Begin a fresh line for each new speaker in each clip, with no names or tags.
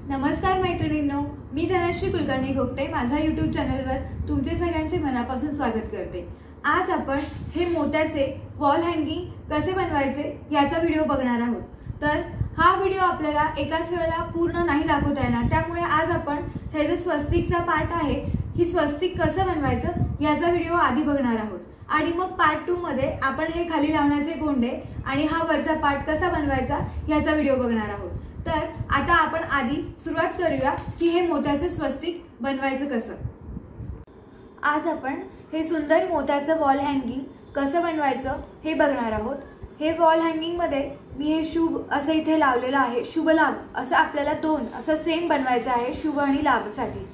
नमस्कार मैत्रिणींनो, मी धनश्री कुलकर्णी गोगटे माझ्या यूट्यूब चॅनलवर तुमचे सगळ्यांचे मनापासून स्वागत करते। आज आपण हे मोत्याचे वॉल हँगिंग कसे बनवायचे याचा व्हिडिओ बघणार आहोत। तर हा व्हिडिओ आपल्याला एकाच वेळेला पूर्ण नाही दाखवता येणार, त्यामुळे आज आपण हे जे स्वस्तिकचा पार्ट आहे, ही स्वस्तिक कसं बनवायचं याचा व्हिडिओ आधी बघणार आहोत आणि मग पार्ट 2 मध्ये आपण हे खाली लावण्याचे गोंडे आणि हा वरचा पार्ट कसा बनवायचा याचा व्हिडिओ बघणार आहोत। तर आता आपण आधी सुरुवात करूया की हे मोत्याचे स्वस्तिक बनवायचं कसं। आज आपण हे सुंदर मोत्याचं वॉल हँगिंग कसं बनवायचं हे बघणार आहोत। हे वॉल हँगिंग मध्ये मी हे शुभ असं इथे लावलेलं आहे, शुभ लाभ असं आपल्याला दोन असं सेम बनवायचं आहे शुभ आणि लाभसाठी।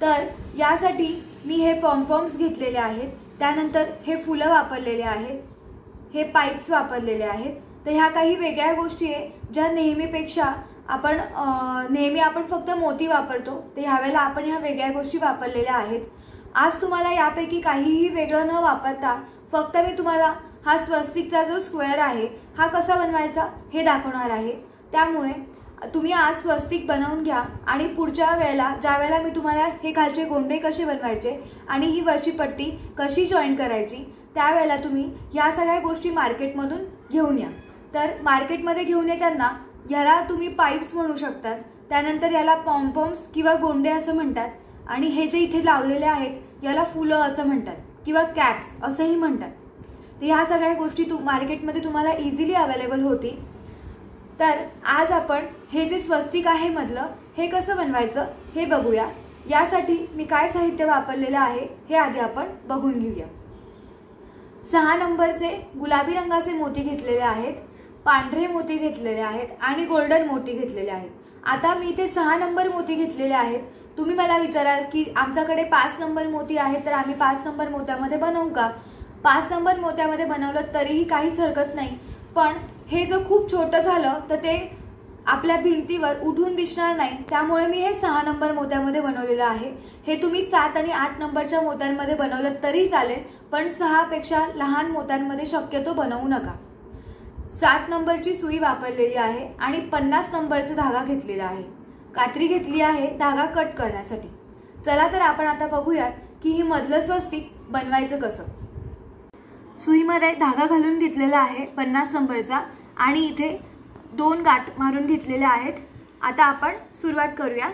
तर यासाठी मी हे पॉम्पॉम्स घेतलेले आहेत, त्यानंतर हे फुलं वापरलेले आहेत, हे पाइप्स वापरलेले आहेत। तर ह्या काही वेगळ्या गोष्टी आहे ज्या नेहमी आपण फक्त मोती वापरतो, तर ह्यावेळेला आपण ह्या वेगळ्या गोष्टी वापरलेल्या आहेत। आज तुम्हाला यापैकी काहीही वेगळं न वापरता फक्त मी तुम्हाला हा स्वस्तिकचा जो स्क्वेअर आहे हा कसा बनवायचा हे दाखवणार आहे। त्यामुळे तुम्ही आज स्वस्तिक बनवून घ्या आणि पुढच्या वेळेला ज्या वेळेला मी तुम्हाला हे खालचे गोंडे कसे बनवायचे आणि ही वरची पट्टी कशी जॉईन करायची त्यावेळेला तुम्ही या सगळ्या गोष्टी मार्केटमधून घेऊन या। तर मार्केटमध्ये घेऊन येताना याला तुम्ही पाइप्स म्हणू शकतात, त्यानंतर याला पॉम्पॉम्स किंवा गोंडे असं म्हणतात आणि हे जे इथे लावलेले आहेत याला फुलं असं म्हणतात किंवा कॅप्स असंही म्हणतात। तर ह्या सगळ्या गोष्टी मार्केटमध्ये तुम्हाला इझिली अवेलेबल होती। तर आज आपण हे जे स्वस्तिक आहे मधलं हे कसं बनवायचं हे बघूया। यासाठी मी काय साहित्य वापरलेलं आहे हे आधी आपण बघून घेऊया। 6 नंबरचे गुलाबी रंगाचे मोती घेतलेले आहेत, पांढरे मोती घेतलेले आहेत आणि गोल्डन मोती घेतलेले आहेत। आता मी इथे 6 नंबर मोती घेतलेले आहेत। तुम्ही मला विचाराल की आमच्याकडे 5 नंबर मोती आहेत, तर आम्ही 5 नंबर मोत्यामध्ये बनवू का? 5 नंबर मोत्यामध्ये बनवलं तरीही काहीच हरकत नाही, पण हे जर खूप छोटं झालं तर ते आपल्या भिंतीवर उठून दिसणार नाही, त्यामुळे मी हे 6 नंबर मोत्यामध्ये बनवलेलं आहे। हे तुम्ही 7 आणि 8 नंबरच्या मोत्यांमध्ये बनवलं तरी चालेल, पण 6 पेक्षा लहान मोत्यांमध्ये शक्यतो बनवू नका। 7 नंबरची सुई वापरलेली आहे आणि 50 नंबरचा धागा घेतलेला आहे, कात्री घेतली आहे धागा कट करण्यासाठी। चला तर आपण आता बघूयात की ही मधलं स्वस्तिक बनवायचं कसं। सुईमध्ये धागा घालून घेतलेला आहे 50 नंबरचा आणि इथे 2 गाठ मारून घेतलेल्या आहेत। आता आपण सुरुवात करूया।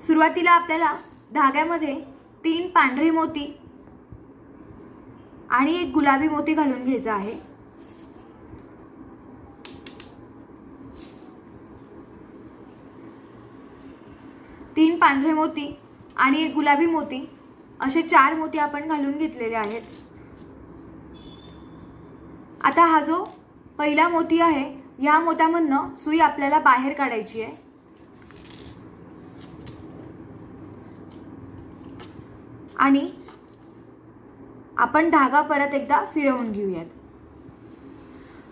सुरुवातीला आपल्याला धाग्यामध्ये 3 पांढरे मोती आणि 1 गुलाबी मोती घालून घ्यायचा आहे। तीन पांढरे मोती आणि 1 गुलाबी मोती असे 4 मोती आपण घालून घेतलेले आहेत। आता हा जो पहिला मोती आहे या मोत्यामधनं सुई आपल्याला बाहेर काढायची आहे आणि आपण धागा परत एकदा फिरवून घेऊयात।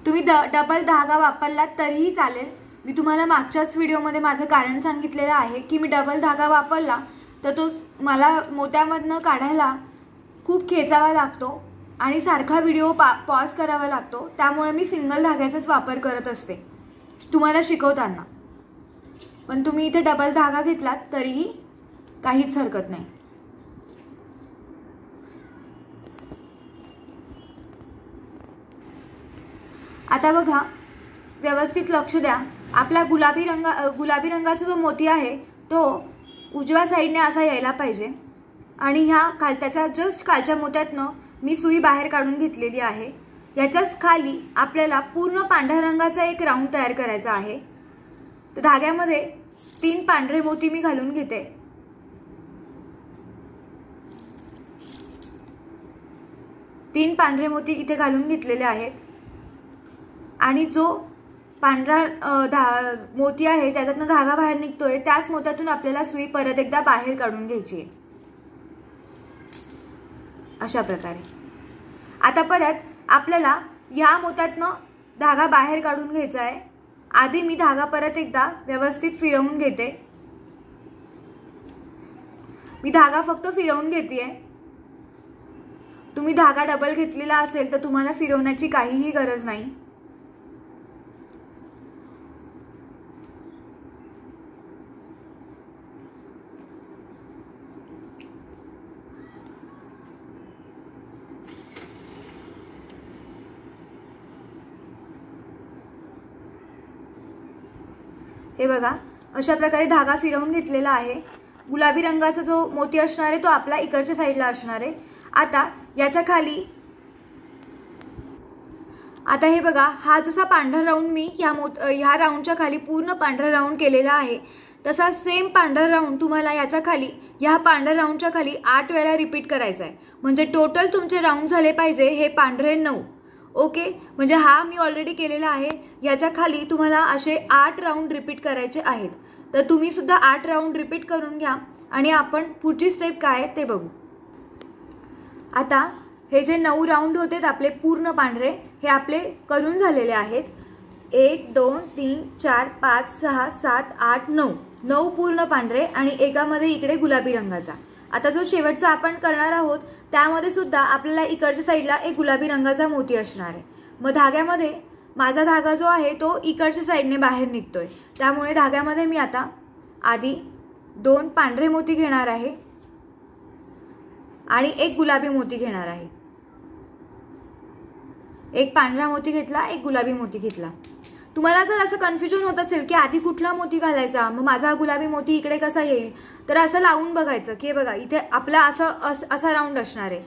तुम्ही डबल धागा वापरलात तरीही चालेल। मी तुम्हाला मागच्याच व्हिडिओमध्ये माझं कारण सांगितलेलं आहे की मी डबल धागा वापरला तर तो मला मोत्यामधनं काढायला खूप खेचावा लागतो आणि सारखा व्हिडिओ पॉज करावा लागतो, त्यामुळे मी सिंगल धाग्याचाच वापर करत असते तुम्हाला शिकवताना। पण तुम्ही इथे डबल धागा घेतलात तरीही काहीच हरकत नाही। आता बघा, व्यवस्थित लक्ष द्या। आपला गुलाबी रंगाचा जो मोती आहे तो उजव्या साईडने असा यायला पाहिजे आणि ह्या त्याच्या जस्ट खालच्या मोत्यातनं मी सुई बाहेर काढून घेतलेली आहे। याच्याच खाली आपल्याला पूर्ण पांढऱ्या रंगाचा एक राऊंड तयार करायचा आहे। तर धाग्यामध्ये 3 पांढरे मोती मी घालून घेते। तीन पांढरे मोती इथे घालून घेतलेले आहेत आणि जो पांढरा मोती आहे ज्याच्यातून धागा बाहेर निघतोय त्याच मोत्यातून आपल्याला सुई परत एकदा बाहेर काढून घ्यायची आहे अशा प्रकारे। आता परत आपल्याला या मोत्यातून धागा बाहेर काढून घ्यायचा आहे। आधी मी धागा परत एकदा व्यवस्थित फिरवून घेते। मी धागा फक्त फिरवून घेतेय। तुम्ही धागा डबल घेतलेला असेल तर तुम्हाला फिरवण्याची काहीही गरज नाही। हे बघा अशा प्रकारे धागा फिरवून घेतलेला आहे। गुलाबी रंगाचा जो मोती असणार आहे तो आपला इकडच्या साईडला असणार आहे। आता याच्या खाली आता हे बघा हा जसा पांढरा राऊंड मी ह्या राऊंडच्या खाली पूर्ण पांढरा राऊंड केलेला आहे, तसा सेम पांढरा राऊंड तुम्हाला याच्या खाली ह्या पांढऱ्या राऊंडच्या खाली 8 वेळा रिपीट करायचा आहे। म्हणजे टोटल तुमचे राऊंड झाले पाहिजे हे पांढरे 9। ओके, म्हणजे हा मी ऑलरेडी केलेला आहे। याच्या खाली तुम्हाला असे 8 राऊंड रिपीट करायचे आहेत। तर तुम्ही सुद्धा 8 राऊंड रिपीट करून घ्या आणि आपण पुढची स्टेप काय आहे ते बघू। आता हे जे 9 राऊंड होते आपले पूर्ण पांढरे हे आपले करून झालेले आहेत। 1 2 3 4 5 6 7 8 9 पूर्ण पांढरे आणि एकामध्ये इकडे गुलाबी रंगाचा। आता जो शेवटचा आपण करणार आहोत त्यामध्ये सुद्धा आपल्याला इकडच्या साईडला एक गुलाबी रंगाचा मोती असणार आहे। मग धाग्यामध्ये माझा धागा जो आहे तो इकडच्या साईडने बाहेर निघतोय, त्यामुळे धाग्यामध्ये मी आता आधी 2 पांढरे मोती घेणार आहे आणि एक गुलाबी मोती घेणार आहे। एक पांढरा मोती घेतला, एक गुलाबी मोती घेतला। तुम्हाला जर असं कन्फ्युजन होत असेल की आधी कुठला मोती घालायचा, मग माझा गुलाबी मोती इकडे कसा येईल, तर असं लावून बघायचं की बघा इथे आपला असा राऊंड असणार आहे।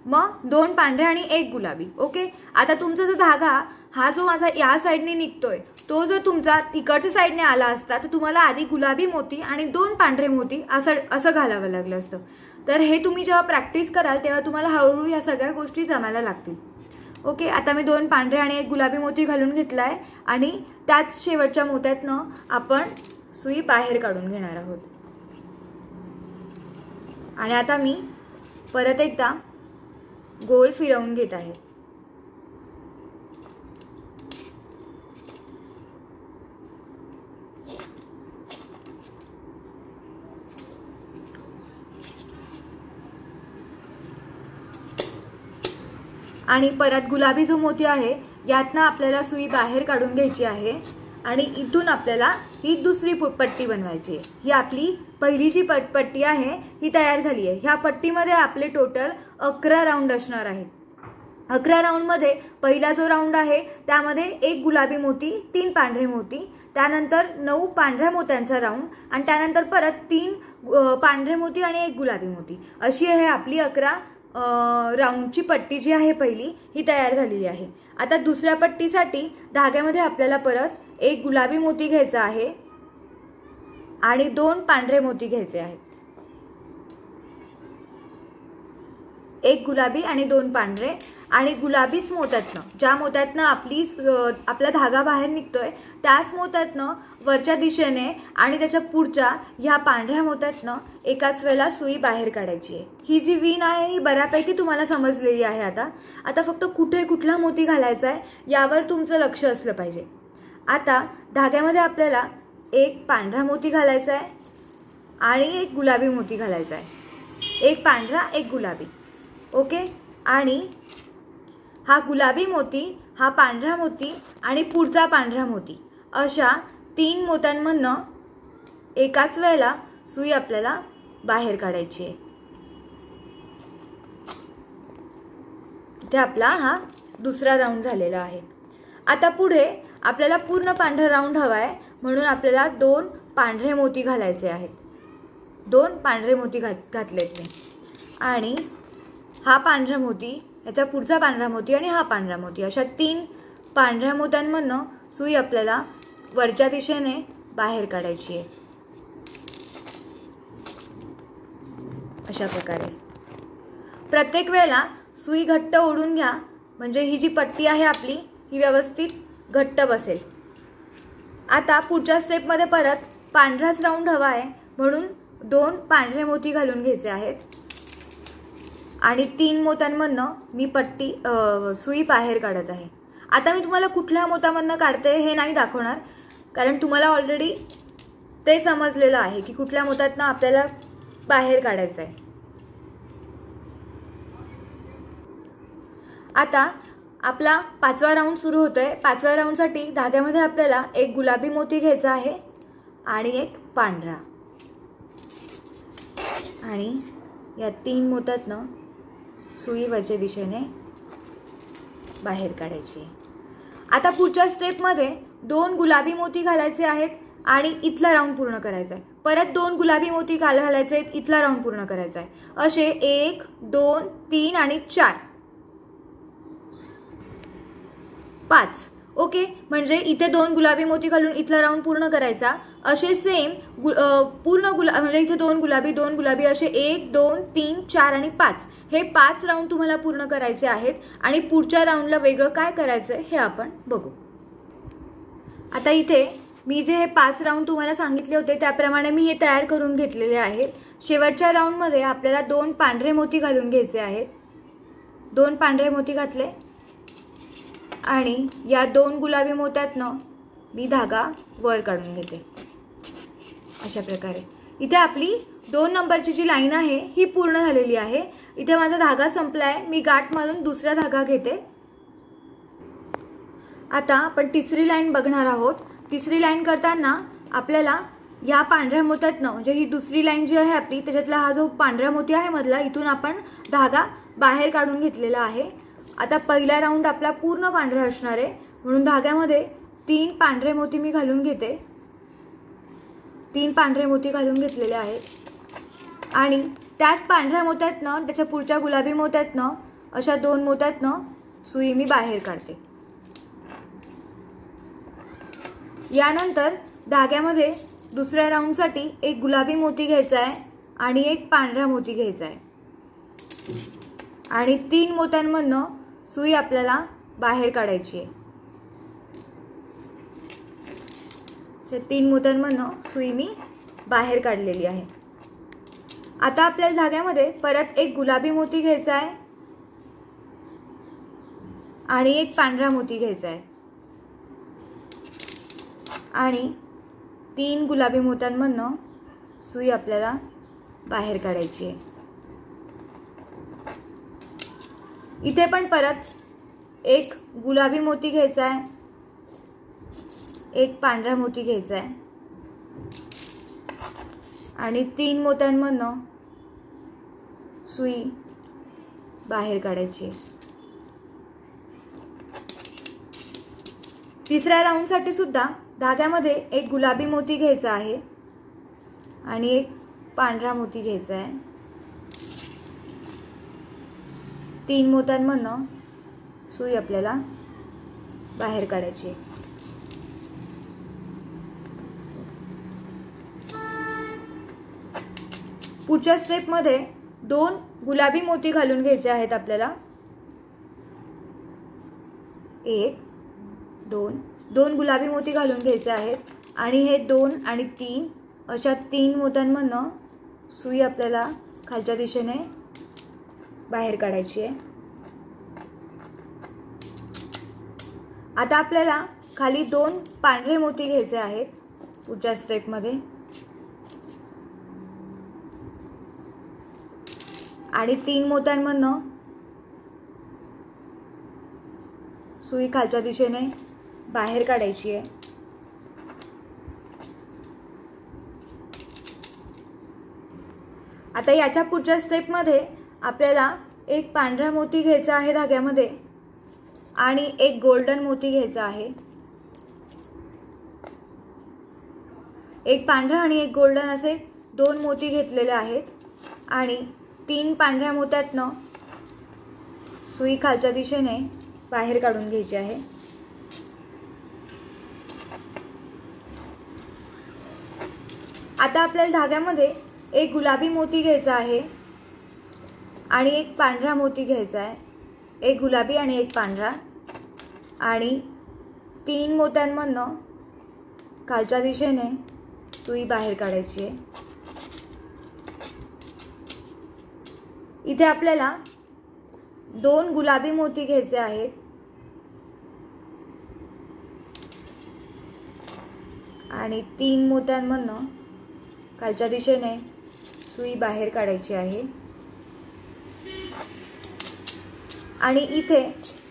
मग 2 पांढरे आणि एक गुलाबी। ओके, आता तुमचा जो धागा हा जो माझा या साईडने निघतोय तो जर तुमचा तिकडच्या साईडने आला असता तर तुम्हाला आधी गुलाबी मोती आणि 2 पांढरे मोती असं घालावं लागलं असतं। तर हे तुम्ही जेव्हा प्रॅक्टिस कराल तेव्हा तुम्हाला हळूहळू या सगळ्या गोष्टी जमायला लागतील। ओके, आता मी 2 पांढरे आणि एक गुलाबी मोती घालून घेतलाय आणि त्याच शेवटच्या मोत्यातनं आपण सुई बाहेर काढून घेणार आहोत। आणि आता मी परत एकदा गोल फिरवून घेत आहे। आणि परत गुलाबी जो मोती आहे यातनं आपल्याला सुई बाहेर काढून घ्यायची आहे आणि इथून आपल्याला ही दुसरी पट्टी बनवायची आहे। ही आपली पहिली जी पट्टी आहे ही तयार झाली आहे। ह्या पट्टीमध्ये आपले टोटल 11 राऊंड असणार आहेत। 11 राऊंडमध्ये पहिला जो राऊंड आहे त्यामध्ये एक गुलाबी मोती, 3 पांढरे मोती, त्यानंतर 9 पांढऱ्या मोत्यांचा राऊंड आणि त्यानंतर परत 3 पांढरे मोती आणि एक गुलाबी मोती, अशी आहे आपली 11 राऊंडची पट्टी जी आहे पहिली ही तयार झालेली आहे। आता दुसऱ्या पट्टीसाठी धाग्यामध्ये आपल्याला परत एक गुलाबी मोती घ्यायचा आहे आणि 2 पांढरे मोती घ्यायचे आहेत। एक गुलाबी आणि 2 पांढरे आणि गुलाबीच मोत्यातनं, ज्या मोत्यातनं आपला धागा बाहेर निघतोय त्याच मोत्यातनं वरच्या दिशेने आणि त्याच्या पुढच्या ह्या पांढऱ्या मोत्यातनं एकाच वेळेला सुई बाहेर काढायची आहे। ही जी विण आहे ही बऱ्यापैकी तुम्हाला समजलेली आहे। आता फक्त कुठे कुठला मोती घालायचा आहे यावर तुमचं लक्ष असलं पाहिजे। आता धाग्यामध्ये आपल्याला एक पांढरा मोती घालायचा आहे आणि एक गुलाबी मोती घालायचा आहे। एक पांढरा एक गुलाबी। ओके, आणि हा गुलाबी मोती, हा पांढरा मोती आणि पुढचा पांढरा मोती, अशा 3 मोत्यांमधनं एकाच वेळेला सुई आपल्याला बाहेर काढायची आहे। इथे आपला हा दुसरा राऊंड झालेला आहे। आता पुढे आपल्याला पूर्ण पांढरा राऊंड हवा आहे, म्हणून आपल्याला 2 पांढरे मोती घालायचे आहेत। 2 पांढरे मोती घातलेत मी आणि हा पांढरा मोती, याचा पुढचा पांढरा मोती आणि हा पांढरा मोती, अशा 3 पांढऱ्या मोत्यांमधनं सुई आपल्याला वरच्या दिशेने बाहेर काढायची आहे। अशा प्रकारे प्रत्येक वेळेला सुई घट्ट ओढून घ्या, म्हणजे ही जी पट्टी आहे आपली ही व्यवस्थित घट्ट बसेल। आता पुढच्या स्टेपमध्ये परत पांढराच राऊंड हवा आहे, म्हणून 2 पांढरे मोती घालून घ्यायचे आहेत आणि 3 मोत्यांमधनं मी सुई बाहेर काढत आहे। आता मी तुम्हाला कुठल्या मोत्यामधनं काढते हे नाही दाखवणार, कारण तुम्हाला ऑलरेडी ते समजलेलं आहे की कुठल्या मोत्यातनं आपल्याला बाहेर काढायचं आहे। आता आपला 5वा राऊंड सुरू होतोय। 5व्या राऊंडसाठी धाग्यामध्ये आपल्याला एक गुलाबी मोती घ्यायचा आहे आणि एक पांढरा, आणि या 3 मोत्यातनं सुई वरच्या दिशेने बाहेर काढायची। आता पुढच्या स्टेपमध्ये 2 गुलाबी मोती घालायचे आहेत आणि इथला राऊंड पूर्ण करायचा आहे. परत 2 गुलाबी मोती घालायचे आहेत, इथला राऊंड पूर्ण करायचा आहे. असे 1 2 3 आणि 4 5. ओके, म्हणजे इथे 2 गुलाबी मोती घालून इथला राऊंड पूर्ण करायचा. असे सेम पूर्ण म्हणजे इथे 2 गुलाबी असे 1 2 3 4 आणि 5 हे 5 राऊंड तुम्हाला पूर्ण करायचे आहेत. आणि पुढच्या राऊंडला वेगळं काय करायचं हे आपण बघू. आता इथे मी जे हे 5 राऊंड तुम्हाला सांगितले होते त्याप्रमाणे मी हे तयार करून घेतलेले आहेत. शेवटच्या राऊंडमध्ये आपल्याला 2 पांढरे मोती घालून घ्यायचे आहेत. 2 पांढरे मोती घातले आणि या 2 गुलाबी मोत्यातनं मी धागा वर काढून घेते अशा प्रकारे. इथे आपली 2 नंबरची जी लाईन आहे ही पूर्ण झालेली आहे. इथे माझा धागा संपलाय. मी गाठ मारून दुसरा धागा घेते. आता आपण तिसरी लाईन बघणार आहोत. तिसरी लाईन करताना आपल्याला या पांढऱ्या मोत्यातनं म्हणजे ही दुसरी लाईन जी आहे आपली त्याच्यातला हा जो पांढरा मोती आहे मधला इथून आपण धागा बाहेर काढून घेतलेला आहे. आता पहिला राऊंड आपला पूर्ण पांढरा असणार आहे म्हणून धाग्यामध्ये 3 पांढरे मोती मी घालून घेते. 3 पांढरे मोती घालून घेतलेले आहेत आणि त्याच पांढऱ्या मोत्यातनं त्याच्या पुढच्या गुलाबी मोत्यातनं अशा 2 मोत्यातनं सुई मी बाहेर काढते. यानंतर धाग्यामध्ये दुसऱ्या राऊंडसाठी एक गुलाबी मोती घ्यायचा आहे आणि एक पांढरा मोती घ्यायचा आहे आणि 3 मोत्यांमधनं सुई आपल्याला बाहेर काढायची आहे. 3 मोत्यांमधनं सुई मी बाहेर काढलेली आहे. आता आपल्याला धाग्यामध्ये परत एक गुलाबी मोती घ्यायचा आहे आणि एक पांढरा मोती घ्यायचा आहे आणि 3 गुलाबी मोत्यांमधनं सुई आपल्याला बाहेर काढायची आहे. इथे पण परत एक गुलाबी मोती घ्यायचा आहे, एक पांढरा मोती घ्यायचा आहे आणि 3 मोत्यांमधनं सुई बाहेर काढायची आहे. तिसऱ्या राऊंडसाठी सुद्धा धाग्यामध्ये एक गुलाबी मोती घ्यायचा आहे आणि एक पांढरा मोती घ्यायचा आहे. 3 मोत्यांमधनं सुई आपल्याला बाहेर काढायची आहे. पुढच्या स्टेपमध्ये 2 गुलाबी मोती घालून घ्यायचे आहेत आपल्याला. 1 2 गुलाबी मोती घालून घ्यायचे आहेत आणि हे 2 आणि 3 अशा 3 मोत्यांमधनं सुई आपल्याला खालच्या दिशेने बाहेर काढायची आहे. आता आपल्याला खाली 2 पांढरे मोती घ्यायचे आहेत पुढच्या स्टेपमध्ये आणि 3 मोत्यांमधनं सुई खालच्या दिशेने बाहेर काढायची आहे. आता याच्या पुढच्या स्टेपमध्ये आपल्याला एक पांढरा मोती घ्यायचा आहे धाग्यामध्ये आणि एक गोल्डन मोती घ्यायचा आहे. एक पांढरा आणि एक गोल्डन असे 2 मोती घेतलेले आहेत आणि 3 पांढऱ्या मोत्यातनं सुई खालच्या दिशेने बाहेर काढून घ्यायची आहे. आता आपल्याला धाग्यामध्ये एक गुलाबी मोती घ्यायचा आहे आणि एक पांढरा मोती घ्यायचा आहे. एक गुलाबी आणि एक पांढरा आणि 3 मोत्यांमधनं खालच्या दिशेने सुई बाहेर काढायची आहे. इथे आपल्याला 2 गुलाबी मोती घ्यायचे आहेत आणि 3 मोत्यांमधनं खालच्या दिशेने सुई बाहेर काढायची आहे. आणि इथे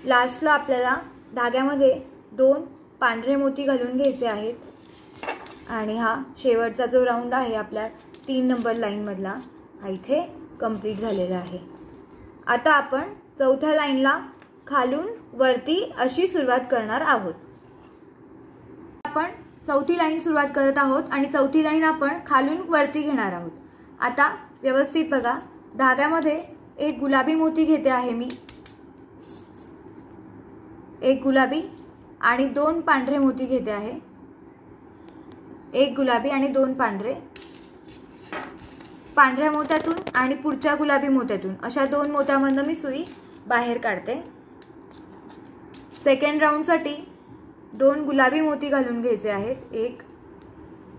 लास्टला आपल्याला धाग्यामध्ये 2 पांढरे मोती घालून घ्यायचे आहेत आणि हा शेवटचा जो राऊंड आहे आपल्या 3 नंबर लाईनमधला हा इथे कंप्लीट झालेला आहे. आता आपण चौथ्या लाईनला खालून वरती अशी सुरुवात करणार आहोत. आपण चौथी लाईन सुरुवात करत आहोत आणि चौथी लाईन आपण खालून वरती घेणार आहोत। आता व्यवस्थित बघा, धाग्यामध्ये एक गुलाबी मोती घेते आहे मी, एक गुलाबी आणि दोन पांढरे मोती घेते आहे, एक गुलाबी आणि दोन पांढरे, पांढऱ्या मोत्यातून आणि पुढच्या गुलाबी मोत्यातून अशा दोन मोत्यामधून मी सुई बाहेर काढते। सेकंड राऊंडसाठी दोन गुलाबी मोती घालून घ्यायचे आहेत, एक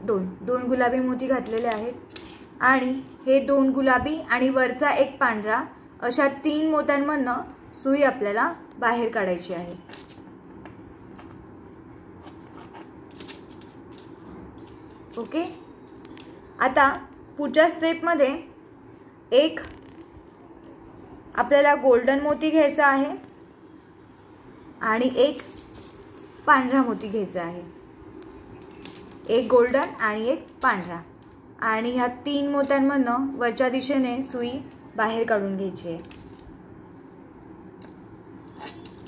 दोन गुलाबी मोती घातलेले आहेत आणि हे दोन गुलाबी आणि वरचा एक पांढरा अशा तीन मोत्यांमधून सुई आपल्याला बाहेर काढायची आहे। ओके, आता पुढच्या स्टेपमध्ये एक आपल्याला गोल्डन मोती घ्यायचा आहे आणि एक पांढरा मोती घ्यायचा आहे, एक गोल्डन आणि एक पांढरा, आणि ह्या तीन मोत्यांमधून वरच्या दिशेने सुई बाहेर काढून घ्यायची आहे।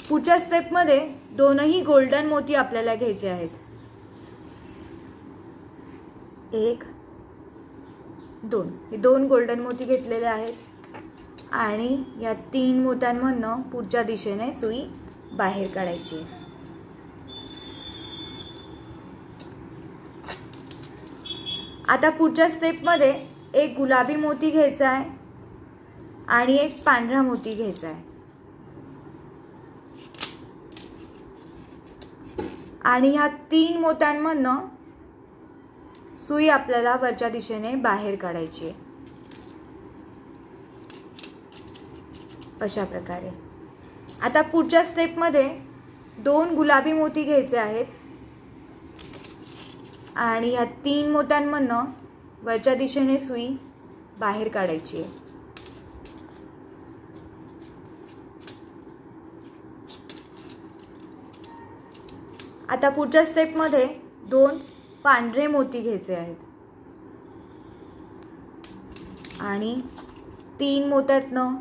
पुढच्या स्टेपमध्ये दोनही गोल्डन मोती आपल्याला घ्यायचे आहेत, एक दोन, हे दोन गोल्डन मोती घेतलेले आहेत आणि या तीन मोत्यांमधून पुढच्या दिशेने सुई बाहेर काढायची। आता पुढच्या स्टेपमध्ये एक गुलाबी मोती घ्यायचा आहे आणि एक पांढरा मोती घ्यायचा आहे आणि ह्या तीन मोत्यांमधून सुई आपल्याला वरच्या दिशेने बाहेर काढायची आहे, अशा प्रकारे। आता पुढच्या स्टेपमध्ये दोन गुलाबी मोती घ्यायचे आहेत आणि ह्या तीन मोत्यांमधून वरच्या दिशेने सुई बाहेर काढायची आहे। आता पुढच्या स्टेपमध्ये दोन पांढरे मोती घ्यायचे आहेत आणि तीन मोत्यातनं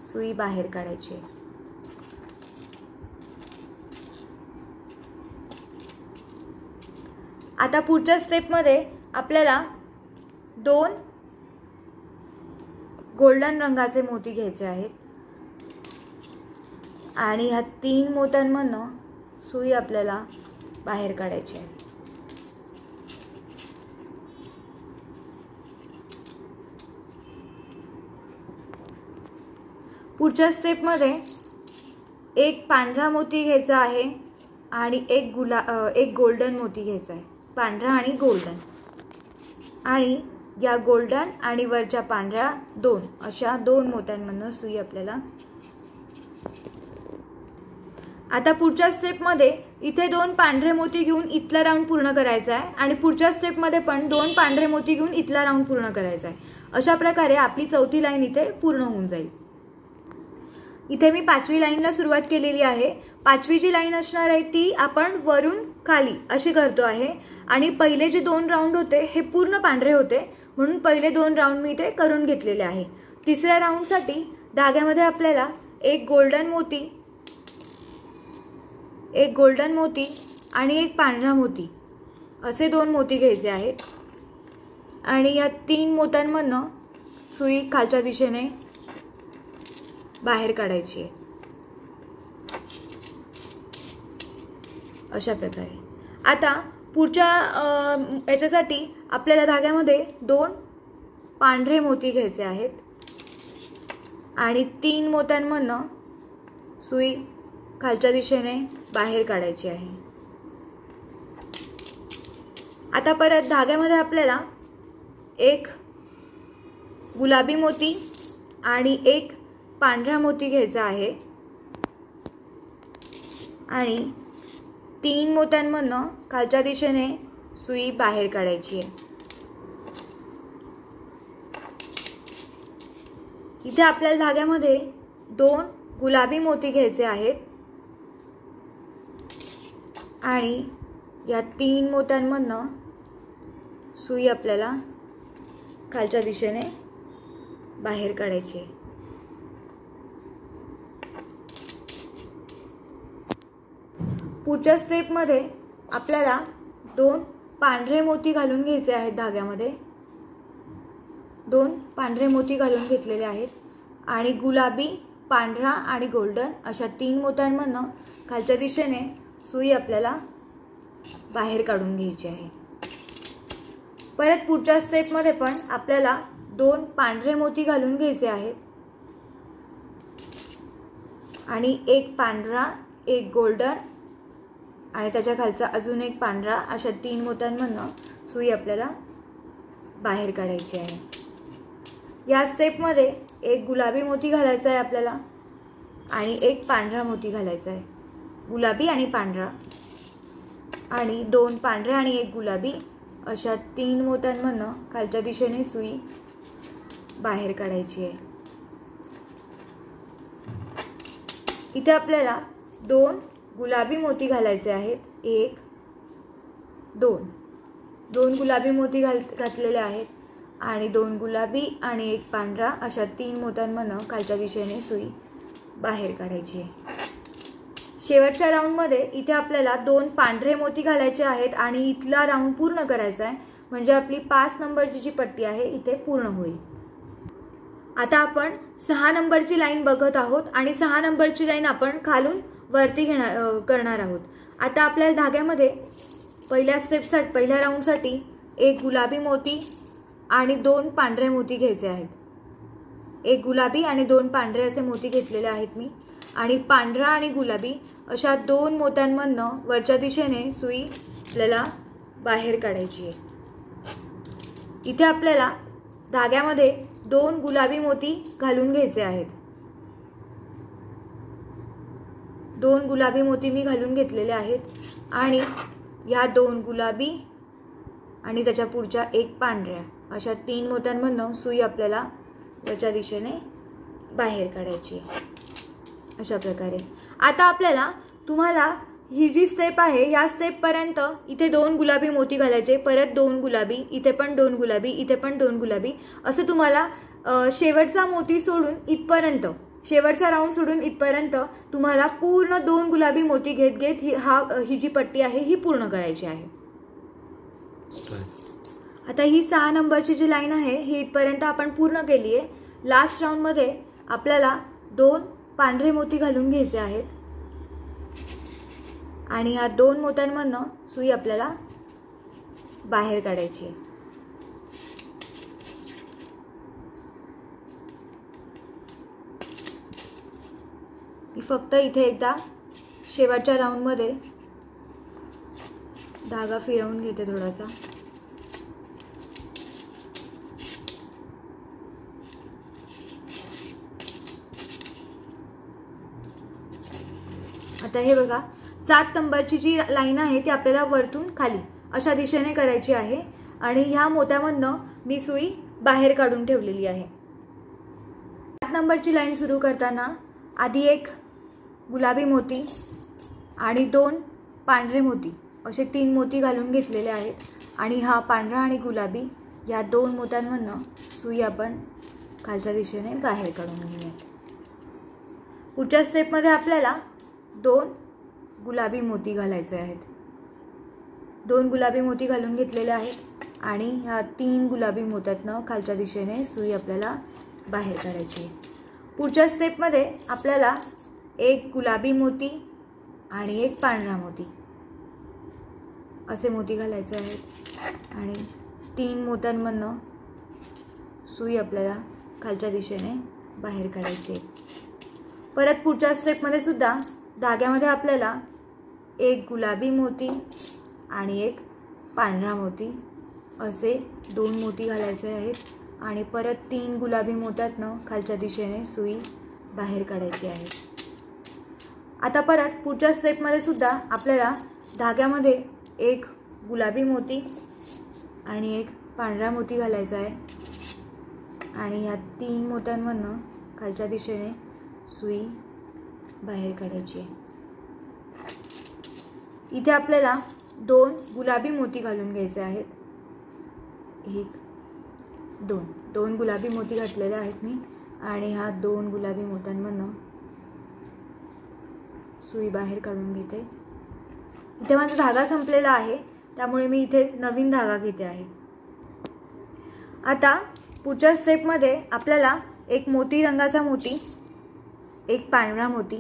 सुई बाहेर काढायची आहे। आता पुढच्या स्टेपमध्ये आपल्याला दोन गोल्डन रंगाचे मोती घ्यायचे आहेत आणि ह्या तीन मोत्यांमधून सुई आपल्याला बाहेर काढायची आहे। पुढच्या स्टेपमध्ये एक पांढरा मोती घ्यायचा आहे आणि एक गोल्डन मोती घ्यायचा आहे, पांढरा आणि गोल्डन, आणि या गोल्डन आणि वरच्या पांढऱ्या दोन अशा दोन मोत्यांमधून सुई आपल्याला। आता पुढच्या स्टेपमध्ये इथे दोन पांढरे मोती घेऊन इथला राऊंड पूर्ण करायचा आहे आणि पुढच्या स्टेपमध्ये पण दोन पांढरे मोती घेऊन इथला राऊंड पूर्ण करायचा आहे। अशा प्रकारे आपली चौथी लाईन इथे पूर्ण होऊन जाईल। इथे मी पाचवी लाईनला सुरुवात केलेली आहे। पाचवी जी लाईन असणार आहे ती आपण वरून खाली अशी करतो आहे आणि पहिले जे दोन राऊंड होते हे पूर्ण पांढरे होते, म्हणून पहिले दोन राऊंड मी इथे करून घेतलेले आहे। तिसऱ्या राऊंडसाठी धाग्यामध्ये आपल्याला एक गोल्डन मोती आणि एक पांढरा मोती असे दोन मोती घ्यायचे आहेत आणि या तीन मोत्यांमधून सुई खालच्या दिशेने बाहेर काढायची आहे, अशा प्रकारे। आता पुढच्या याच्यासाठी आपल्याला धाग्यामध्ये दोन पांढरे मोती घ्यायचे आहेत आणि तीन मोत्यांमधून सुई खालच्या दिशेने बाहेर काढायची आहे। आता परत धाग्यामध्ये आपल्याला एक गुलाबी मोती आणि एक पांढरा मोती घ्यायचा आहे आणि तीन मोत्यांमधून खालच्या दिशेने सुई बाहेर काढायची आहे। इथे आपल्याला धाग्यामध्ये दोन गुलाबी मोती घ्यायचे आहेत आणि या तीन मोत्यांमधून सुई आपल्याला खालच्या दिशेने बाहेर काढायची आहे। पुढच्या स्टेपमध्ये आपल्याला 2 पांढरे मोती घालून घ्यायचे आहेत धाग्यामध्ये। 2 पांढरे मोती घालून घेतलेले आहेत आणि गुलाबी, पांढरा आणि गोल्डन अशा 3 मोत्यांमधनं खालच्या दिशेने सुई आपल्याला बाहेर काढून घ्यायची आहे। परत पुढच्या स्टेपमध्ये पण आपल्याला 2 पांढरे मोती घालून घ्यायचे आहेत आणि एक पांढरा, एक गोल्डन आणि त्याच्या खालचा अजून एक पांढरा अशा 3 मोत्यांमधनं सुई आपल्याला बाहेर काढायची आहे। या स्टेपमध्ये एक गुलाबी मोती घालायचा आहे आपल्याला आणि एक पांढरा मोती घालायचा आहे। गुलाबी आणि पांढरा आणि 2 पांढरे आणि एक गुलाबी अशा 3 मोत्यांमधनं खालच्या दिशेने सुई बाहेर काढायची आहे। इथे आपल्याला 2 गुलाबी मोती घालायचे आहेत। 1 2 गुलाबी मोती घातलेले आहेत आणि 2 गुलाबी आणि एक पांढरा अशा 3 मोत्यांमधनं खालच्या दिशेने सुई बाहेर काढायची आहे। शेवटच्या राऊंडमध्ये इथे आपल्याला 2 पांढरे मोती घालायचे आहेत आणि इथला राऊंड पूर्ण करायचा आहे, म्हणजे आपली 5 नंबरची जी पट्टी आहे इथे पूर्ण होईल। आता आपण 6 नंबरची लाईन बघत आहोत आणि 6 नंबरची लाईन आपण खालून वरती करणार आहोत। आता आपल्या धाग्यामध्ये पहिल्या राऊंडसाठी एक गुलाबी मोती आणि 2 पांढरे मोती घ्यायचे आहेत। एक गुलाबी आणि 2 पांढरे असे मोती घेतलेले आहेत मी आणि पांढरा आणि गुलाबी अशा 2 मोत्यांमधनं वरच्या दिशेने सुई आपल्याला बाहेर काढायची आहे। इथे आपल्याला धाग्यामध्ये 2 गुलाबी मोती घालून घ्यायचे आहेत। 2 गुलाबी मोती मी घालून घेतलेले आहेत आणि या 2 गुलाबी आणि त्याच्या पुढच्या एक पांढऱ्या अशा 3 मोत्यांमधनं सुई आपल्याला वरच्या दिशेने बाहेर काढायची आहे अशा प्रकारे। आता आपल्याला तुम्हाला ही जी स्टेप आहे या स्टेप पर्यंत इथे 2 गुलाबी मोती घालायचे, परत 2 गुलाबी, इथे पण 2 गुलाबी, इथे पण 2 गुलाबी असं तुम्हाला शेवटचा मोती सोडून इथपर्यंत, शेवटचा राऊंड सोडून इथपर्यंत तुम्हाला पूर्ण 2 गुलाबी मोती घेत ही जी पट्टी आहे ही पूर्ण करायची आहे। आता ही 6 नंबरची जी लाईन आहे ही इथपर्यंत आपण पूर्ण केली आहे। लास्ट राऊंडमध्ये आपल्याला 2 पांढरे मोती घालून घ्यायचे आहेत आणि ह्या 2 मोत्यांमधनं सुई आपल्याला बाहेर काढायची आहे। मी फक्त इथे एकदा शेवटच्या राऊंडमध्ये धागा फिरवून घेते थोडासा। आता हे बघा 7 नंबरची जी लाईन आहे ती आपल्याला वरतून खाली अशा दिशेने करायची आहे आणि ह्या मोत्यामधनं मी सुई बाहेर काढून ठेवलेली आहे। 7 नंबरची लाईन सुरू करताना आधी एक गुलाबी मोती आणि 2 पांढरे मोती असे 3 मोती घालून घेतलेले आहेत आणि हा पांढरा आणि गुलाबी या 2 मोत्यांमधनं सुई आपण खालच्या दिशेने बाहेर काढून घेऊया। पुढच्या स्टेपमध्ये आपल्याला 2 गुलाबी मोती घालायचे आहेत। 2 गुलाबी मोती घालून घेतलेले आहेत आणि ह्या 3 गुलाबी मोत्यातनं खालच्या दिशेने सुई आपल्याला बाहेर काढायची आहे। पुढच्या स्टेपमध्ये आपल्याला एक गुलाबी मोती आणि एक पांढरा मोती असे मोती घालायचे आहेत आणि 3 मोत्यांमधनं सुई आपल्याला खालच्या दिशेने बाहेर काढायची आहे। परत पुढच्या स्टेपमध्ये सुद्धा धाग्यामध्ये आपल्याला एक गुलाबी मोती आणि एक पांढरा मोती असे 2 मोती घालायचे आहेत आणि परत 3 गुलाबी मोत्यातनं खालच्या दिशेने सुई बाहेर काढायची आहे। आता परत पुढच्या स्टेपमध्ये सुद्धा आपल्याला धाग्यामध्ये एक गुलाबी मोती आणि एक पांढरा मोती घालायचा आहे आणि ह्या 3 मोत्यांमधनं खालच्या दिशेने सुई बाहेर काढायची आहे। इथे आपल्याला 2 गुलाबी मोती घालून घ्यायचे आहेत। 2 गुलाबी मोती घातलेले आहेत मी आणि ह्या 2 गुलाबी मोत्यांमधनं सुई बाहेर काढून घेते इथे माझा धागा संपलेला आहे, त्यामुळे मी इथे नवीन धागा घेते आहे। आता पुढच्या स्टेपमध्ये आपल्याला एक मोती रंगाचा मोती, एक पांढरा मोती,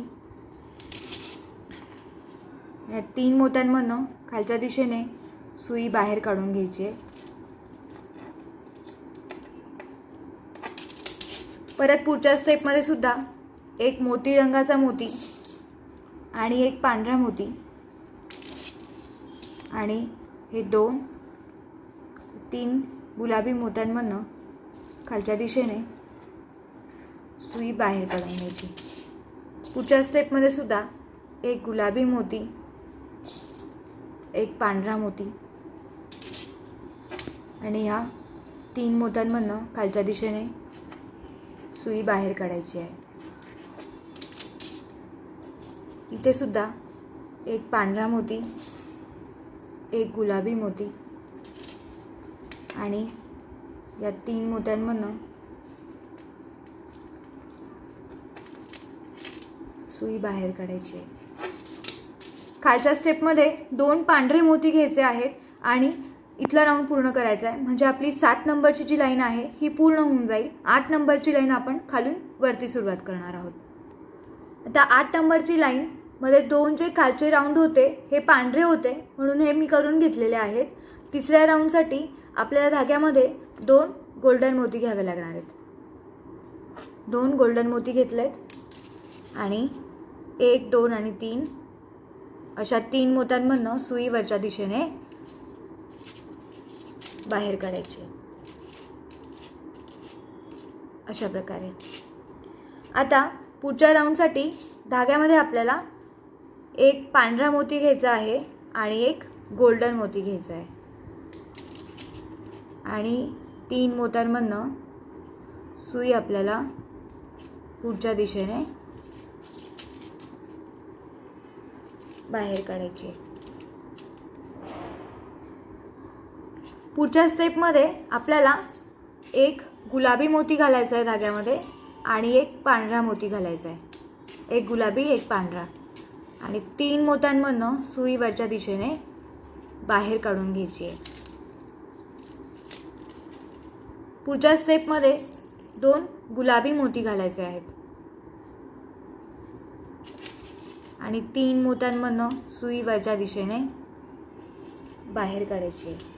या 3 मोत्यांमधून खालच्या दिशेने सुई बाहेर काढून घ्यायची आहे। परत पुढच्या स्टेपमध्ये सुद्धा एक मोती रंगाचा मोती आणि एक पांढरा मोती आणि हे 2-3 गुलाबी मोत्यांमधून खालच्या दिशेने सुई बाहेर काढून घ्यायची। पुढच्या स्टेपमध्ये सुद्धा एक गुलाबी मोती, एक पांढरा मोती आणि ह्या 3 मोत्यांमधून खालच्या दिशेने सुई बाहेर काढायची आहे। इथे सुद्धा एक पांढरा मोती, एक गुलाबी मोती आणि या 3 मोत्यांमधून सुई बाहेर काढायची आहे। खालच्या स्टेपमध्ये 2 पांढरे मोती घ्यायचे आहेत आणि इथला राऊंड पूर्ण करायचा आहे, म्हणजे आपली 7 नंबरची जी लाईन आहे ही पूर्ण होऊन जाईल। 8 नंबरची लाईन आपण खालून वरती सुरुवात करणार आहोत। आता 8 नंबरची लाईन मध्ये 2 जे खालचे राऊंड होते हे पांढरे होते, म्हणून हे मी करून घेतलेले आहेत। तिसऱ्या राऊंडसाठी आपल्याला धाग्यामध्ये 2 गोल्डन मोती घ्यावे लागणार आहेत। 2 गोल्डन मोती घेतलेत आणि 1, 2 आणि 3 अशा 3 मोत्यांमधून सुई वरच्या दिशेने बाहेर काढायची अशा प्रकारे। आता पुढच्या राऊंडसाठी धाग्यामध्ये आपल्याला एक पांढरा मोती घ्यायचा आहे आणि एक गोल्डन मोती घ्यायचा आहे आणि 3 मोत्यांमधून सुई आपल्याला पुढच्या दिशेने बाहेर काढायची। पुढच्या स्टेपमध्ये आपल्याला एक गुलाबी मोती घालायचा आहे धाग्यामध्ये आणि एक पांढरा मोती घालायचा आहे। एक गुलाबी, एक पांढरा आणि 3 मोत्यांमधून सुई वरच्या दिशेने बाहेर काढून घ्यायची आहे। पुढच्या स्टेपमध्ये 2 गुलाबी मोती घालायचे आहेत आणि 3 मोत्यांमधून सुई वरच्या दिशेने बाहेर काढायची आहे।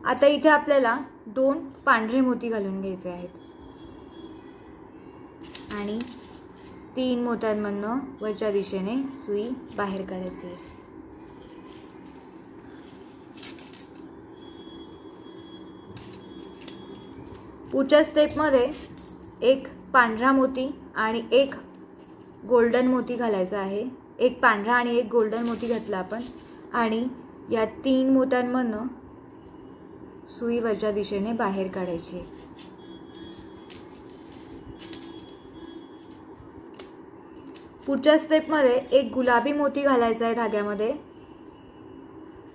आता इथे आपल्याला 2 पांढरे मोती घालून घ्यायचे आहेत आणि 3 मोत्यांमधून वरच्या दिशेने सुई बाहेर काढायची आहे। पुढच्या स्टेपमध्ये एक पांढरा मोती आणि एक गोल्डन मोती घालायचा आहे। एक पांढरा आणि एक गोल्डन मोती घातला आपण आणि या 3 मोत्यांमधून सुई वरच्या दिशेने बाहेर काढायची आहे। पुढच्या स्टेपमध्ये एक गुलाबी मोती घालायचा आहे धाग्यामध्ये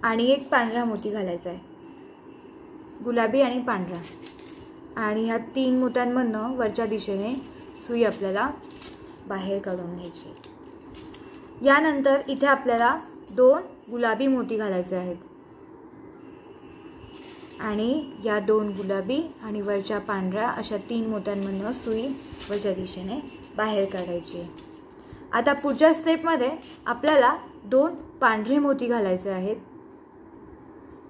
आणि एक पांढरा मोती घालायचा आहे। गुलाबी आणि पांढरा आणि ह्या 3 मोत्यांमधून वरच्या दिशेने सुई आपल्याला बाहेर काढून घ्यायची। यानंतर इथे आपल्याला 2 गुलाबी मोती घालायचे आहेत आणि या 2 गुलाबी आणि वरच्या पांढऱ्या अशा 3 मोत्यांमधून सुई वरच्या दिशेने बाहेर काढायची। आता पुढच्या स्टेपमध्ये आपल्याला 2 पांढरे मोती घालायचे आहेत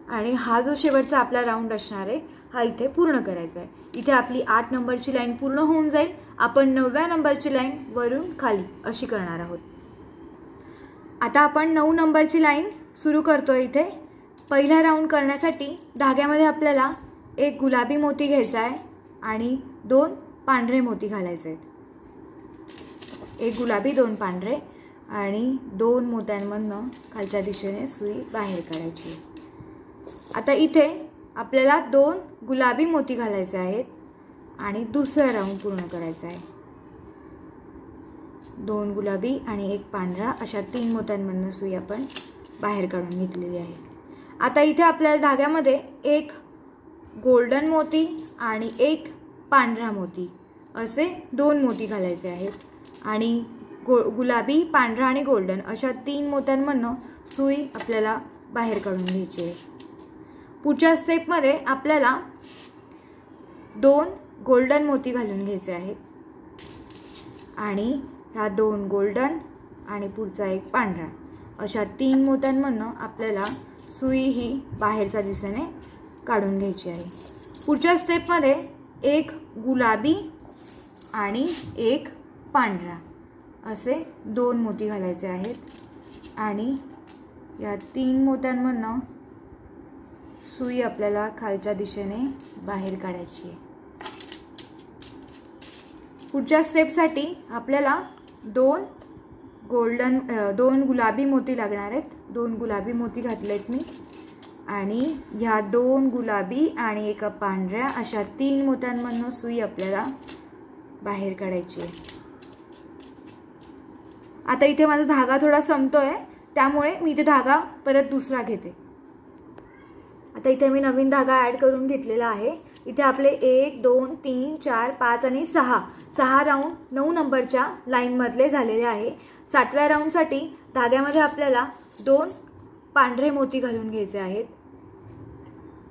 आणि हा जो शेवटचा आपला राऊंड असणार आहे हा इथे पूर्ण करायचा आहे। इथे आपली 8 नंबरची लाईन पूर्ण होऊन जाईल। आपण 9व्या नंबरची लाईन वरून खाली अशी करणार आहोत। आता आपण 9 नंबरची लाईन सुरू करतोय। इथे पहिला राऊंड करण्यासाठी धाग्यामध्ये आपल्याला एक गुलाबी मोती घ्यायचा आहे आणि 2 पांढरे मोती घालायचे आहेत। एक गुलाबी, 2 पांढरे आणि 2 मोत्यांमधून खालच्या दिशेने सुई बाहेर काढायची। आता इथे आपल्याला 2 गुलाबी मोती घालायचे आहेत आणि दुसरा राऊंड पूर्ण करायचा आहे। 2 गुलाबी आणि एक पांढरा अशा 3 मोत्यांमधून सुई आपण बाहेर काढून घेतलेली आहे। आता इथे आपल्याला धाग्यामध्ये एक गोल्डन मोती आणि एक पांढरा मोती असे 2 मोती घालायचे आहेत आणि गुलाबी, पांढरा आणि गोल्डन अशा 3 मोत्यांमधनं सुई आपल्याला बाहेर काढून घ्यायची आहे। पुढच्या स्टेपमध्ये आपल्याला 2 गोल्डन मोती घालून घ्यायचे आहेत आणि ह्या 2 गोल्डन आणि पुढचा एक पांढरा अशा 3 मोत्यांमधनं आपल्याला सुई ही बाहेरच्या दिशेने काढून घ्यायची आहे। पुढच्या स्टेपमध्ये एक गुलाबी आणि एक पांढरा असे 2 मोती घालायचे आहेत आणि या 3 मोत्यांमधनं सुई आपल्याला खालच्या दिशेने बाहेर काढायची आहे। पुढच्या स्टेपसाठी आपल्याला 2 गुलाबी मोती लागणार आहेत। 2 गुलाबी मोती घातलेत मी आणि ह्या 2 गुलाबी आणि एका पांढऱ्या अशा 3 मोत्यांमधनं सुई आपल्याला बाहेर काढायची आहे। आता इथे माझा धागा थोडा संपतोय, त्यामुळे मी इथे धागा परत दुसरा घेते। आता इथे मी नवीन धागा ॲड करून घेतलेला आहे। इथे आपले 1 2 3 4 5 आणि 6 राऊंड 9 नंबरच्या लाईनमधले झालेले आहे। 7व्या राऊंडसाठी धाग्यामध्ये आपल्याला 2 पांढरे मोती घालून घ्यायचे आहेत।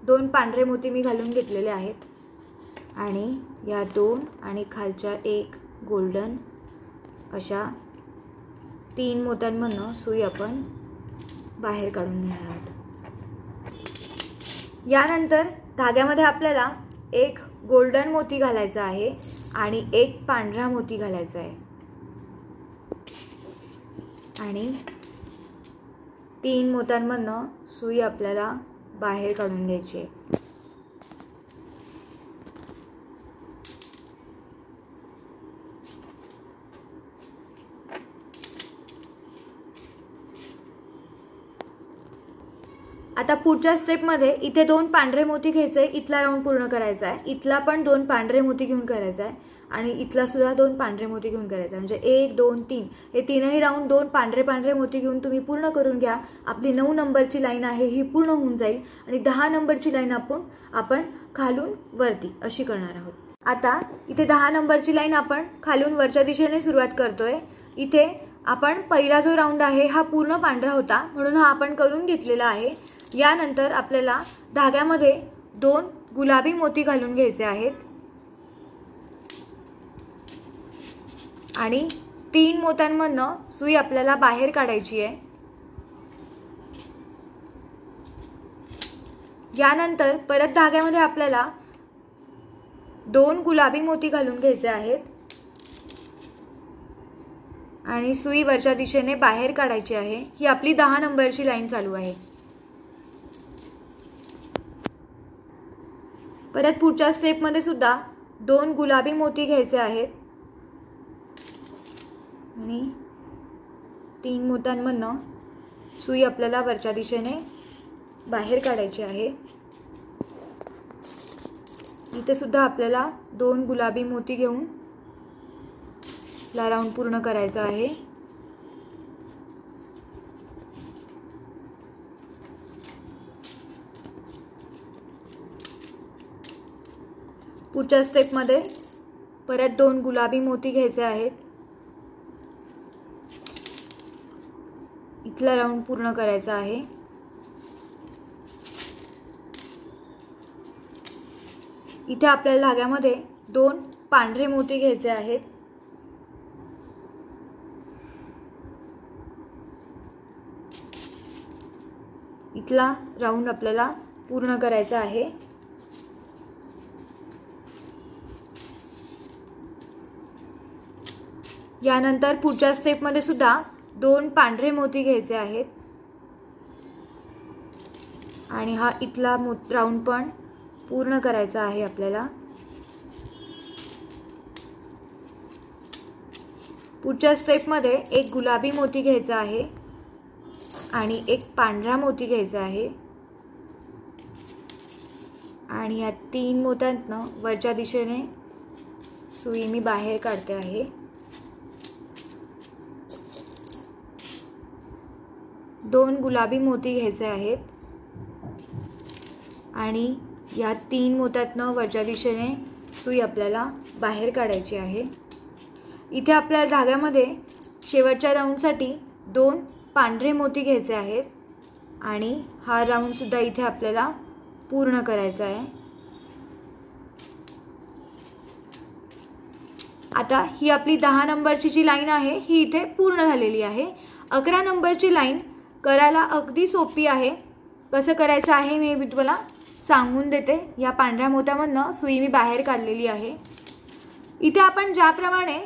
2 पांढरे मोती मी घालून घेतलेले आहेत आणि या 2 आणि खालच्या एक गोल्डन अशा 3 मोत्यांमधनं सुई आपण बाहेर काढून घेणार आहोत। यानंतर धाग्यामध्ये आपल्याला एक गोल्डन मोती घालायचा आहे आणि एक पांढरा मोती घालायचा आहे आणि 3 मोत्यांमधनं सुई आपल्याला बाहेर काढून घ्यायची आहे। आता पुढच्या स्टेपमध्ये इथे 2 पांढरे मोती घ्यायचे, इथला राऊंड पूर्ण करायचा आहे। इथला पण 2 पांढरे मोती घेऊन करायचा आहे आणि इथला सुद्धा 2 पांढरे मोती घेऊन करायचा आहे। म्हणजे 1 2 3 हे तीनही राऊंड 2 पांढरे मोती घेऊन तुम्ही पूर्ण करून घ्या। आपली 9 नंबरची लाईन आहे ही पूर्ण होऊन जाईल आणि 10 नंबरची लाईन आपण खालून वरती अशी करणार आहोत। आता इथे 10 नंबरची लाईन आपण खालून वरच्या दिशेने सुरुवात करतोय। इथे आपण पहिला जो राऊंड आहे हा पूर्ण पांढरा होता, म्हणून हा आपण करून घेतलेला आहे। यानंतर आपल्याला धाग्यामध्ये 2 गुलाबी मोती घालून घ्यायचे आहेत आणि 3 मोत्यांमधनं सुई आपल्याला बाहेर काढायची आहे। यानंतर परत धाग्यामध्ये आपल्याला 2 गुलाबी मोती घालून घ्यायचे आहेत आणि सुई वरच्या दिशेने बाहेर काढायची आहे। ही आपली 10 नंबरची लाईन चालू आहे। परत पुढच्या स्टेपमध्ये सुद्धा 2 गुलाबी मोती घ्यायचे आहेत आणि 3 मोत्यांमधनं सुई आपल्याला वरच्या दिशेने बाहेर काढायची आहे। इथे सुद्धा आपल्याला 2 गुलाबी मोती घेऊन ला राऊंड पूर्ण करायचा आहे। पुढच्या स्टेपमध्ये परत 2 गुलाबी मोती घ्यायचे आहेत। इथला राऊंड पूर्ण करायचा आहे। इथे आपल्याला धाग्यामध्ये 2 पांढरे मोती घ्यायचे आहेत इथला राऊंड आपल्याला पूर्ण करायचा आहे। यानंतर पुढच्या स्टेपमध्ये सुद्धा 2 पांढरे मोती घ्यायचे आहेत आणि हा इथला राऊंड पण पूर्ण करायचा आहे आपल्याला। पुढच्या स्टेपमध्ये एक गुलाबी मोती घ्यायचा आहे आणि एक पांढरा मोती घ्यायचा आहे आणि या 3 मोत्यांतनं वरच्या दिशेने सुई मी बाहेर काढते आहे। 2 गुलाबी मोती घ्यायचे आहेत आणि या 3 मोत्यातनं वरच्या दिशेने सुई आपल्याला बाहेर काढायची आहे। इथे आपल्या धाग्यामध्ये शेवटच्या राऊंडसाठी 2 पांढरे मोती घ्यायचे आहेत आणि हा राऊंड सुद्धा इथे आपल्याला पूर्ण करायचा आहे। आता ही आपली 10 नंबरची जी लाईन आहे ही इथे पूर्ण झालेली आहे। 11 नंबरची लाईन करायला अगदी सोपी आहे। कसं करायचं आहे मी तुम्हाला सांगून देते। या पांढऱ्या मोत्यामधनं सुई मी बाहेर काढलेली आहे। इथे आपण ज्याप्रमाणे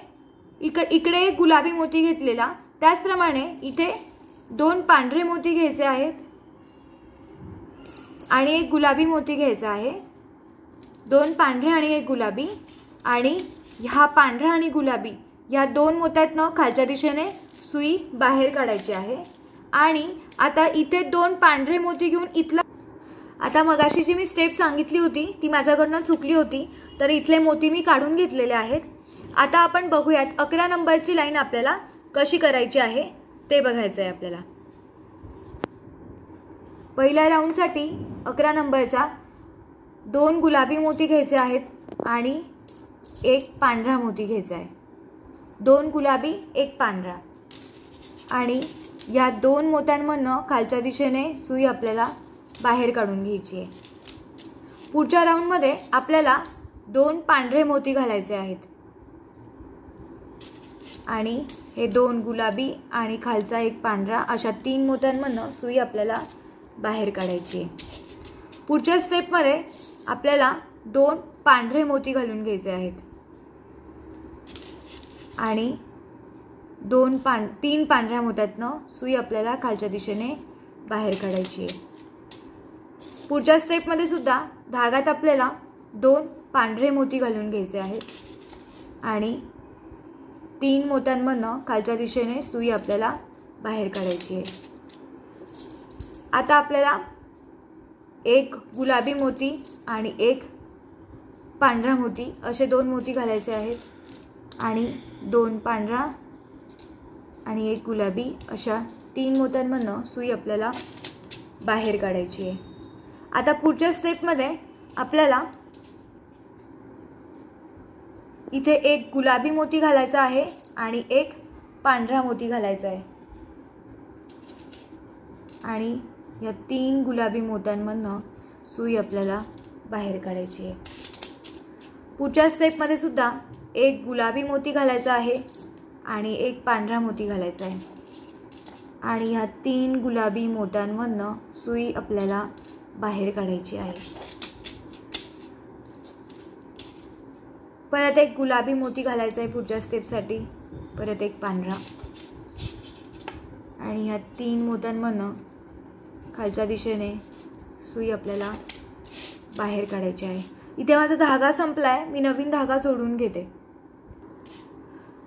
इकडे एक गुलाबी मोती घेतलेला त्याचप्रमाणे इथे 2 पांढरे मोती घ्यायचे आहेत आणि एक गुलाबी मोती घ्यायचा आहे। 2 पांढरे आणि एक गुलाबी आणि ह्या पांढरा आणि गुलाबी या 2 मोत्यातनं खालच्या दिशेने सुई बाहेर काढायची आहे। आणि आता इथे 2 पांढरे मोती घेऊन इथला आता मगाशी जी मी स्टेप सांगितली होती ती माझ्याकडनं चुकली होती, तर इथले मोती मी काढून घेतलेले आहेत। आता आपण बघूयात 11 नंबरची लाईन आपल्याला कशी करायची आहे ते बघायचं आहे आपल्याला। पहिल्या राऊंडसाठी 11 नंबरचा 2 गुलाबी मोती घ्यायचे आहेत आणि एक पांढरा मोती घ्यायचा आहे। 2 गुलाबी 1 पांढरा आणि या 2 मोत्यांमधनं खालच्या दिशेने सुई आपल्याला बाहेर काढून घ्यायची आहे। पुढच्या राऊंडमध्ये आपल्याला 2 पांढरे मोती घालायचे आहेत आणि हे 2 गुलाबी आणि खालचा एक पांढरा अशा 3 मोत्यांमधनं सुई आपल्याला बाहेर काढायची आहे। पुढच्या स्टेपमध्ये आपल्याला 2 पांढरे मोती घालून घ्यायचे आहेत आणि 3 पांढऱ्या मोत्यातनं सुई आपल्याला खालच्या दिशेने बाहेर काढायची आहे। पुढच्या स्टेपमध्ये सुद्धा धागात आपल्याला 2 पांढरे मोती घालून घ्यायचे आहेत आणि 3 मोत्यांमधनं खालच्या दिशेने सुई आपल्याला बाहेर काढायची आहे। आता आपल्याला एक गुलाबी मोती आणि एक पांढरा मोती असे 2 मोती घालायचे आहेत आणि 2 पांढरा आणि एक गुलाबी अशा 3 मोत्यांमधनं सुई आपल्याला बाहेर काढायची आहे। आता पुढच्या स्टेपमध्ये आपल्याला इथे एक गुलाबी मोती घालायचा आहे आणि एक पांढरा मोती घालायचा आहे आणि या 3 गुलाबी मोत्यांमधनं सुई आपल्याला बाहेर काढायची आहे। पुढच्या स्टेपमध्ये सुद्धा एक गुलाबी मोती घालायचा आहे आणि एक पांढरा मोती घालायचा आहे आणि ह्या 3 गुलाबी मोत्यांमधनं सुई आपल्याला बाहेर काढायची आहे। परत एक गुलाबी मोती घालायचा आहे पुढच्या स्टेपसाठी, परत एक पांढरा आणि ह्या 3 मोत्यांमधनं खालच्या दिशेने सुई आपल्याला बाहेर काढायची आहे। इथे माझा धागा संपला आहे, मी नवीन धागा जोडून घेते।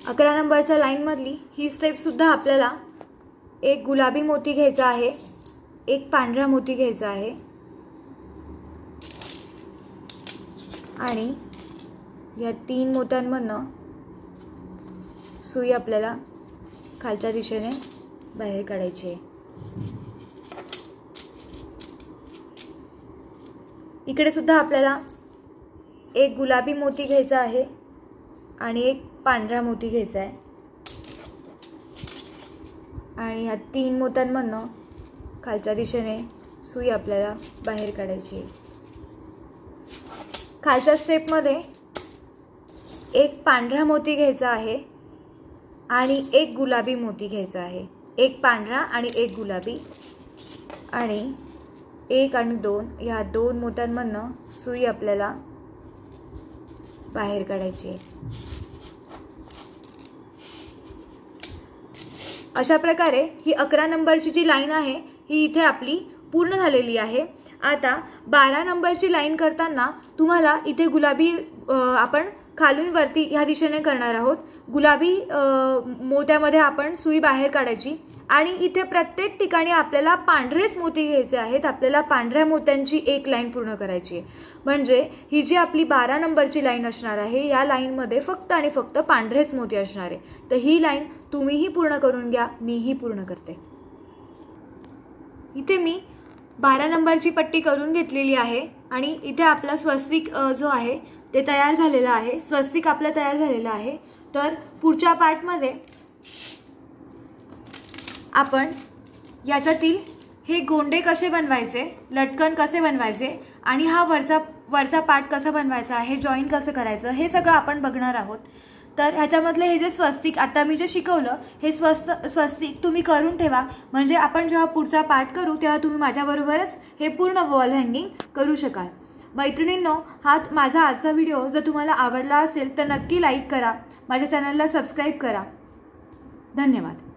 11 नंबरच्या लाईनमधली ही स्टेपसुद्धा आपल्याला एक गुलाबी मोती घ्यायचा आहे, एक पांढरा मोती घ्यायचा आहे आणि या 3 मोत्यांमधनं सुई आपल्याला खालच्या दिशेने बाहेर काढायची आहे। इकडे सुद्धा आपल्याला एक गुलाबी मोती घ्यायचा आहे आणि एक पांढरा मोती घ्यायचा आहे आणि ह्या 3 मोत्यांमधनं खालच्या दिशेने सुई आपल्याला बाहेर काढायची आहे। खालच्या स्टेपमध्ये एक पांढरा मोती घ्यायचा आहे आणि एक गुलाबी मोती घ्यायचा आहे। एक पांढरा आणि एक गुलाबी आणि 1 आणि 2 या 2 मोत्यांमधनं सुई आपल्याला बाहेर काढायची आहे। अशा प्रकारे ही 11 नंबरची जी लाईन आहे ही इथे आपली पूर्ण झालेली आहे। आता 12 नंबरची लाईन करताना तुम्हाला इथे गुलाबी आपण खालून वरती ह्या दिशेने करणार आहोत। गुलाबी मोत्यामध्ये आपण सुई बाहेर काढायची आणि इथे प्रत्येक ठिकाणी आपल्याला पांढरेच मोती घ्यायचे आहेत। आपल्याला पांढऱ्या मोत्यांची एक लाईन पूर्ण करायची आहे, म्हणजे ही जी आपली 12 नंबरची लाईन असणार आहे या लाईनमध्ये फक्त आणि फक्त पांढरेच मोती असणार आहे। तर ही लाईन तुम्हीही पूर्ण करून घ्या, मीही पूर्ण करते। इथे मी 12 नंबरची पट्टी करून घेतलेली आहे आणि इथे आपला स्वस्तिक जो आहे ते तयार झालेला आहे। स्वस्तिक आपला तयार झालेला आहे। तर पुढच्या पार्टमध्ये आपण याच्यातील हे गोंडे कसे बनवायचे, लटकन कसे बनवायचे आणि हा वरचा पार्ट कसा बनवायचा, हे जॉईन कसं करायचं, हे सगळं आपण बघणार आहोत। तर ह्याच्यामधले हे जे स्वस्तिक आता मी जे शिकवलं हे स्वस्तिक तुम्ही करून ठेवा, म्हणजे आपण जेव्हा पुढचा पार्ट करू तेव्हा तुम्ही माझ्याबरोबरच हे पूर्ण वॉल हँगिंग करू शकाल। मैत्रिणींनो, हा माझा आजचा व्हिडिओ जर तुम्हाला आवडला असेल तर नक्की लाईक करा, माझ्या चॅनलला सबस्क्राईब करा। धन्यवाद।